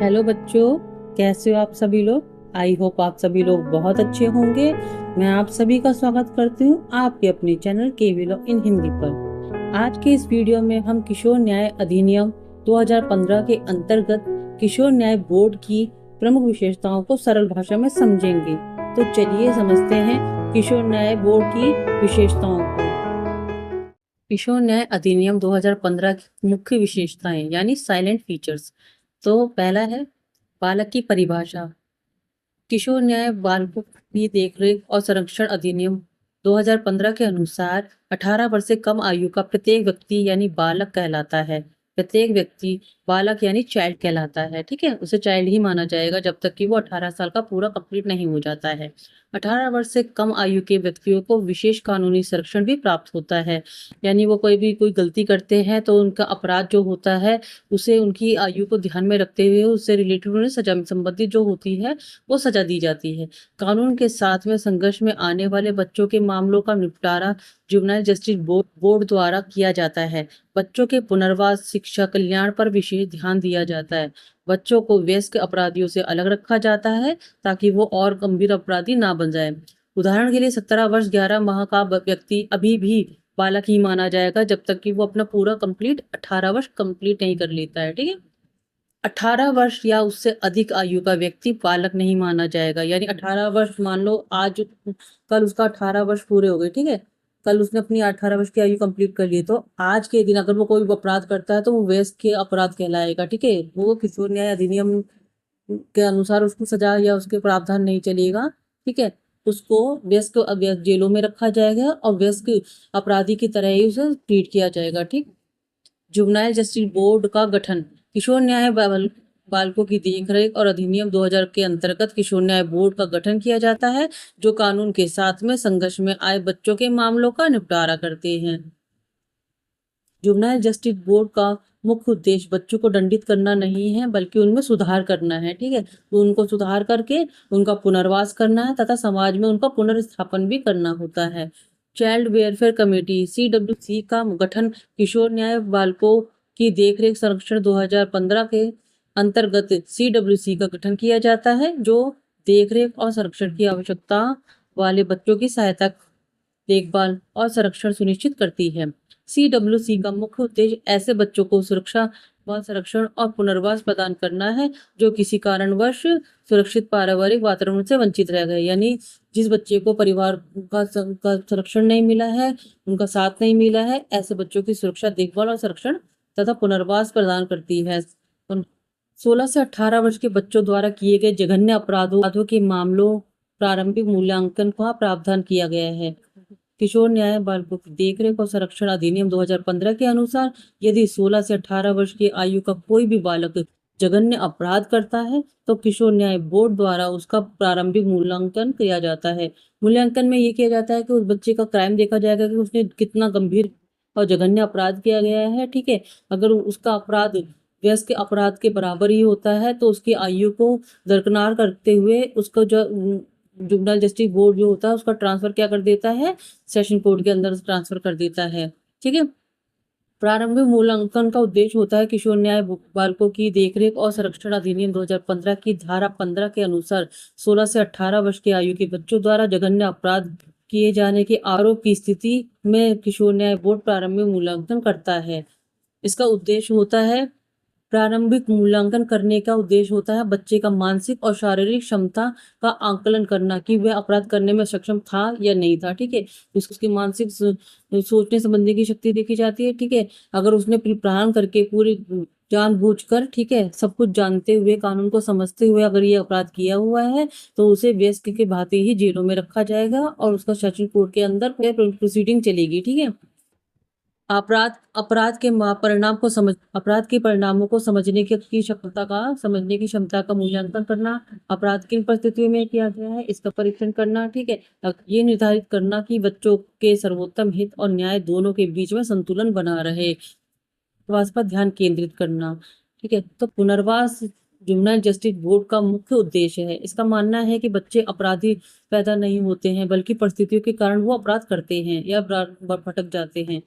Hello बच्चों, कैसे हो आप सभी लोग। आई होप आप सभी लोग बहुत अच्छे होंगे। मैं आप सभी का स्वागत करती हूँ आपके अपने channel KV law in Hindi पर। आज के इस वीडियो में हम किशोर न्याय अधिनियम 2015 के अंतर्गत किशोर न्याय बोर्ड की प्रमुख विशेषताओं को सरल भाषा में समझेंगे। तो चलिए समझते हैं किशोर न्याय बोर्ड की विशेषताओं को। किशोर न्याय अधिनियम 2015 की मुख्य विशेषताएं यानी साइलेंट फीचर्स। तो पहला है बालक की परिभाषा। किशोर न्याय बालकों की देखरेख और संरक्षण अधिनियम 2015 के अनुसार 18 वर्ष से कम आयु का प्रत्येक व्यक्ति यानी बालक कहलाता है। प्रत्येक व्यक्ति बालक यानी चाइल्ड कहलाता है। ठीक है, उसे चाइल्ड ही माना जाएगा जब तक कि वो 18 साल का पूरा कंप्लीट नहीं हो जाता है। 18 वर्ष से कम आयु के व्यक्तियों को विशेष कानूनी संरक्षण भी प्राप्त होता है। यानी वो कोई गलती करते हैं तो उनका अपराध जो होता है उसे उनकी आयु को ध्यान में रखते हुए उससे रिलेटेड उन्हें सजा संबंधित जो होती है वो सजा दी जाती है। कानून के साथ में संघर्ष में आने वाले बच्चों के मामलों का निपटारा जुवेनाइल जस्टिस बोर्ड द्वारा किया जाता है। बच्चों के पुनर्वास शिक्षा कल्याण पर विशेष ध्यान दिया जाता है। बच्चों को वयस्क अपराधियों से अलग रखा जाता है ताकि वो और गंभीर अपराधी ना बन जाए। उदाहरण के लिए 17 वर्ष 11 माह का व्यक्ति अभी भी बालक ही माना जाएगा जब तक कि वो अपना पूरा कंप्लीट 18 वर्ष कंप्लीट नहीं कर लेता है। ठीक है, 18 वर्ष या उससे अधिक आयु का व्यक्ति बालक नहीं माना जाएगा। यानी 18 वर्ष, मान लो आज कल उसका 18 वर्ष पूरे हो गए, ठीक है, कल उसने अपनी 18 वर्ष की आयु कंप्लीट कर ली, तो आज के दिन अगर वो कोई अपराध करता है तो वो वयस्क के अपराध कहलाएगा। ठीक है, वो किशोर न्याय अधिनियम के अनुसार उसको सजा या उसके प्रावधान नहीं चलेगा। ठीक है, उसको वयस्क जेलों में रखा जाएगा और वयस्क अपराधी की तरह ही उसे ट्रीट किया जाएगा। ठीक, जुवेनाइल जस्टिस बोर्ड का गठन। किशोर न्याय बालकों की देखरेख और अधिनियम 2000 के अंतर्गत किशोर न्याय बोर्ड का गठन किया जाता है जो कानून के साथ में संघर्ष में आए बच्चों के मामलों का निपटारा करते हैं। जुवेनाइल जस्टिस बोर्ड का मुख्य उद्देश्य बच्चों को दंडित करना नहीं है बल्कि उनमें सुधार करना है। ठीक है, तो उनको सुधार करके उनका पुनर्वास करना है तथा समाज में उनका पुनर्स्थापन भी करना होता है। चाइल्ड वेलफेयर कमेटी CWC का गठन किशोर न्याय बालकों की देखरेख संरक्षण 2015 के अंतर्गत CWC का गठन किया जाता है जो देखरेख और संरक्षण की आवश्यकता वाले बच्चों की सहायता, देखभाल और संरक्षण सुनिश्चित करती है। CWC का मुख्य उद्देश्य ऐसे बच्चों को सुरक्षा व संरक्षण और पुनर्वास प्रदान करना है जो किसी कारणवश सुरक्षित पारिवारिक वातावरण से वंचित रह गए। यानी जिस बच्चे को परिवार का संरक्षण नहीं मिला है, उनका साथ नहीं मिला है, ऐसे बच्चों की सुरक्षा, देखभाल और संरक्षण तथा पुनर्वास प्रदान करती है। 16 से 18 वर्ष के बच्चों द्वारा किए गए जघन्य अपराधों के मामलों प्रारंभिक मूल्यांकन का प्रावधान किया गया है। किशोर न्याय बालकों की देखरेख और संरक्षण अधिनियम 2015 के अनुसार यदि 16 से 18 वर्ष की आयु का कोई भी बालक जघन्य अपराध करता है तो किशोर न्याय बोर्ड द्वारा उसका प्रारंभिक मूल्यांकन किया जाता है। मूल्यांकन में ये किया जाता है कि उस बच्चे का क्राइम देखा जाएगा कि उसने कितना गंभीर और जघन्य अपराध किया गया है। ठीक है, अगर उसका अपराध वयस्क अपराध के बराबर ही होता है तो उसकी आयु को दरकिनार करते हुए उसको जो जुवेनाइल जस्टिस बोर्ड जो होता है उसका ट्रांसफर क्या कर देता है, सेशन कोर्ट के अंदर ट्रांसफर कर देता है। ठीक है, प्रारंभिक मूल्यांकन का उद्देश्य होता है किशोर न्याय बालकों की देखरेख और संरक्षण अधिनियम 2015 की धारा 15 के अनुसार 16 से 18 वर्ष की आयु के बच्चों द्वारा जघन्य अपराध किए जाने के आरोप की स्थिति में किशोर न्याय बोर्ड प्रारंभिक मूल्यांकन करता है। इसका उद्देश्य होता है, प्रारंभिक मूल्यांकन करने का उद्देश्य होता है बच्चे का मानसिक और शारीरिक क्षमता का आंकलन करना कि वह अपराध करने में सक्षम था या नहीं था। ठीक है, उसकी मानसिक सोचने संबंधी की शक्ति देखी जाती है। ठीक है, अगर उसने प्लान करके पूरी जानबूझकर, ठीक है, सब कुछ जानते हुए कानून को समझते हुए अगर ये अपराध किया हुआ है तो उसे वयस्क के भांति ही जेलों में रखा जाएगा और उसका सेशन कोर्ट के अंदर प्रोसीडिंग चलेगी। ठीक है, अपराध के परिणाम को अपराध के परिणामों को समझने की क्षमता का मूल्यांकन करना, अपराध किन परिस्थितियों में किया गया है इसका परीक्षण करना। ठीक है, ये निर्धारित करना कि बच्चों के सर्वोत्तम हित और न्याय दोनों के बीच में संतुलन बना रहे, पुनर्वास पर ध्यान केंद्रित करना। ठीक है, तो पुनर्वास जुवेनाइल जस्टिस बोर्ड का मुख्य उद्देश्य है। इसका मानना है कि बच्चे अपराधी पैदा नहीं होते हैं बल्कि परिस्थितियों के कारण वो अपराध करते हैं या भटक जाते हैं।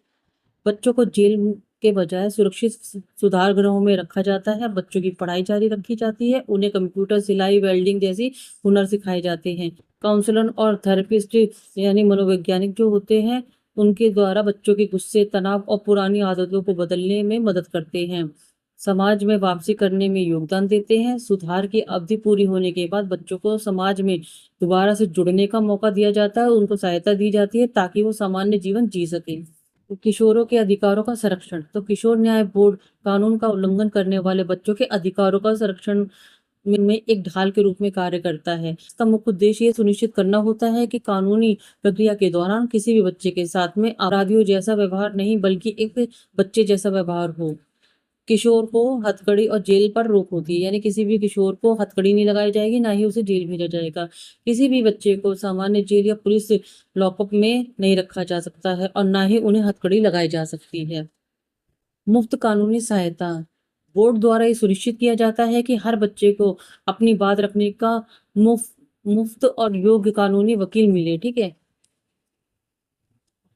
बच्चों को जेल के बजाय सुरक्षित सुधार गृहों में रखा जाता है। बच्चों की पढ़ाई जारी रखी जाती है। उन्हें कंप्यूटर, सिलाई, वेल्डिंग जैसी हुनर सिखाए जाते हैं। काउंसलर और थेरेपिस्ट यानी मनोवैज्ञानिक जो होते हैं, उनके द्वारा बच्चों के गुस्से, तनाव और पुरानी आदतों को बदलने में मदद करते हैं। समाज में वापसी करने में योगदान देते हैं। सुधार की अवधि पूरी होने के बाद बच्चों को समाज में दोबारा से जुड़ने का मौका दिया जाता है। उनको सहायता दी जाती है ताकि वो सामान्य जीवन जी सके। तो किशोरों के अधिकारों का संरक्षण। तो किशोर न्याय बोर्ड कानून का उल्लंघन करने वाले बच्चों के अधिकारों का संरक्षण में एक ढाल के रूप में कार्य करता है। इसका मुख्य उद्देश्य ये सुनिश्चित करना होता है कि कानूनी प्रक्रिया के दौरान किसी भी बच्चे के साथ में अपराधियों जैसा व्यवहार नहीं, बल्कि एक बच्चे जैसा व्यवहार हो। किशोर को हथकड़ी और जेल पर रोक होती है, यानी किसी भी किशोर को हथकड़ी नहीं लगाई जाएगी, ना ही उसे जेल भेजा जाएगा। किसी भी बच्चे को सामान्य जेल या पुलिस लॉकअप में नहीं रखा जा सकता है और ना ही उन्हें हथकड़ी लगाई जा सकती है। मुफ्त कानूनी सहायता। बोर्ड द्वारा ये सुनिश्चित किया जाता है कि हर बच्चे को अपनी बात रखने का मुफ्त और योग्य कानूनी वकील मिले। ठीक है।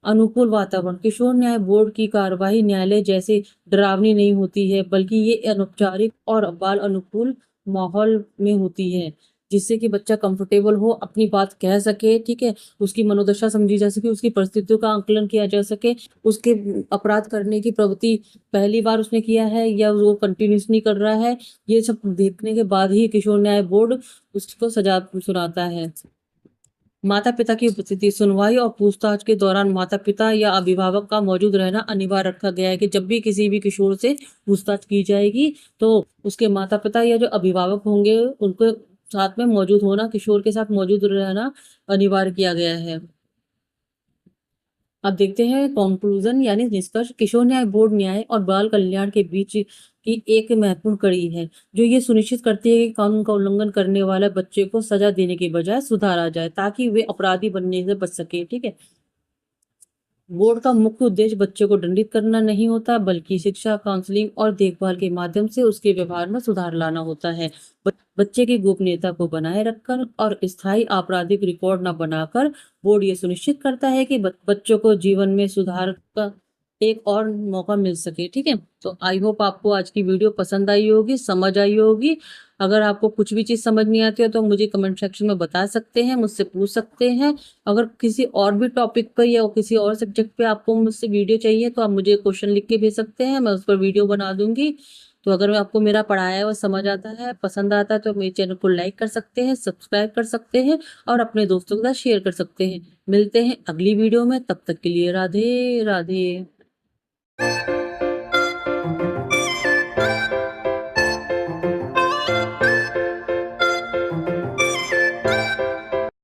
अनुकूल वातावरण। किशोर न्याय बोर्ड की कार्यवाही न्यायालय जैसे डरावनी नहीं होती है, बल्कि ये अनौपचारिक और बाल अनुकूल माहौल में होती है, जिससे कि बच्चा कंफर्टेबल हो, अपनी बात कह सके। ठीक है। उसकी मनोदशा समझी जा सके, उसकी परिस्थितियों का आंकलन किया जा सके, उसके अपराध करने की प्रवृत्ति पहली बार उसने किया है या वो कंटिन्यूसली कर रहा है, ये सब देखने के बाद ही किशोर न्याय बोर्ड उसको सजा सुनाता है। माता पिता की उपस्थिति। सुनवाई और पूछताछ के दौरान माता पिता या अभिभावक का मौजूद रहना अनिवार्य रखा गया है कि जब भी किसी भी किशोर से पूछताछ की जाएगी तो उसके माता पिता या जो अभिभावक होंगे उनको साथ में मौजूद होना, किशोर के साथ मौजूद रहना अनिवार्य किया गया है। अब देखते हैं कंक्लूजन यानी निष्कर्ष। किशोर न्याय बोर्ड न्याय और बाल कल्याण के बीच की एक महत्वपूर्ण कड़ी है, जो ये सुनिश्चित करती है कि कानून का उल्लंघन करने वाले बच्चे को सजा देने के बजाय सुधारा जाए, ताकि वे अपराधी बनने से बच सके। ठीक है। बोर्ड का मुख्य उद्देश्य बच्चे को दंडित करना नहीं होता, बल्कि शिक्षा, काउंसलिंग और देखभाल के माध्यम से उसके व्यवहार में सुधार लाना होता है। बच्चे की गोपनीयता को बनाए रखकर और स्थायी आपराधिक रिकॉर्ड न बनाकर बोर्ड ये सुनिश्चित करता है कि बच्चों को जीवन में सुधार का एक और मौका मिल सके। ठीक है। तो आई होप आपको आज की वीडियो पसंद आई होगी, समझ आई होगी। अगर आपको कुछ भी चीज समझ नहीं आती है तो मुझे कमेंट सेक्शन में बता सकते हैं, मुझसे पूछ सकते हैं। अगर किसी और भी टॉपिक पर या किसी और सब्जेक्ट पे आपको मुझसे वीडियो चाहिए तो आप मुझे क्वेश्चन लिख के भेज सकते हैं, मैं उस पर वीडियो बना दूंगी। तो अगर आपको मेरा पढ़ाया हुआ समझ आता है, पसंद आता है, तो मेरे चैनल को लाइक कर सकते हैं, सब्सक्राइब कर सकते हैं और अपने दोस्तों के साथ शेयर कर सकते हैं। मिलते हैं अगली वीडियो में, तब तक के लिए राधे राधे।